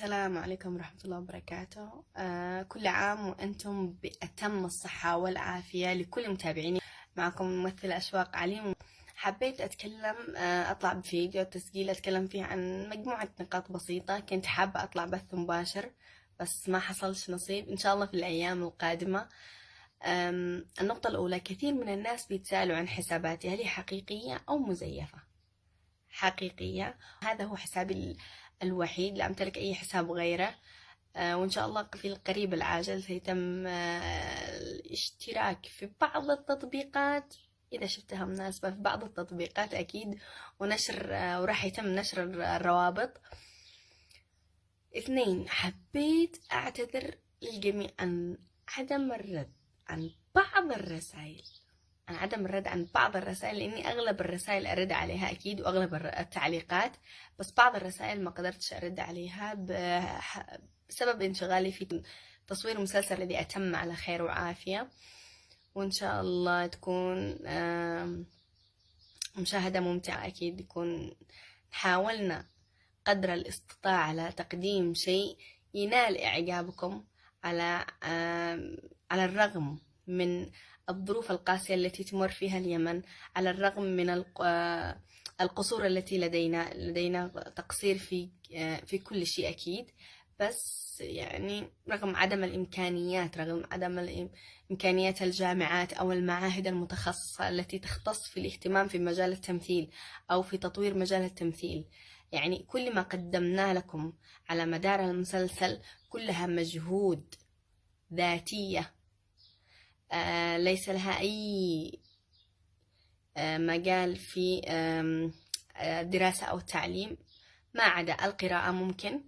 السلام عليكم ورحمة الله وبركاته. كل عام وأنتم بأتم الصحة والعافية. لكل متابعيني، معكم ممثلة أشواق علي. حبيت أتكلم، أطلع بفيديو تسجيل أتكلم فيه عن مجموعة نقاط بسيطة. كنت حابة أطلع بث مباشر بس ما حصلش نصيب، إن شاء الله في الأيام القادمة. النقطة الأولى، كثير من الناس بيتسألوا عن حساباتي، هل هي حقيقية أو مزيفة؟ حقيقية. هذا هو حسابي الوحيد، لا أمتلك أي حساب غيره. وإن شاء الله في القريب العاجل سيتم الاشتراك في بعض التطبيقات، إذا شفتها مناسبة في بعض التطبيقات أكيد، ونشر وراح يتم نشر الروابط. اثنين، حبيت أعتذر للجميع عن عدم الرد عن بعض الرسائل عن بعض الرسائل، لأني أغلب الرسائل أرد عليها أكيد، وأغلب التعليقات، بس بعض الرسائل ما قدرتش أرد عليها بسبب انشغالي في تصوير مسلسل الذي أتم على خير وعافية. وإن شاء الله تكون مشاهدة ممتعة. أكيد يكون حاولنا قدر الاستطاعة على تقديم شيء ينال إعجابكم، على الرغم من الظروف القاسية التي تمر فيها اليمن، على الرغم من القصور التي لدينا تقصير في كل شيء أكيد، بس يعني رغم عدم الإمكانيات، رغم عدم إمكانيات الجامعات أو المعاهد المتخصصة التي تختص في الاهتمام في مجال التمثيل أو في تطوير مجال التمثيل، يعني كل ما قدمنا لكم على مدار المسلسل كلها مجهود ذاتية، ليس لها أي مجال في دراسة أو تعليم، ما عدا القراءة ممكن.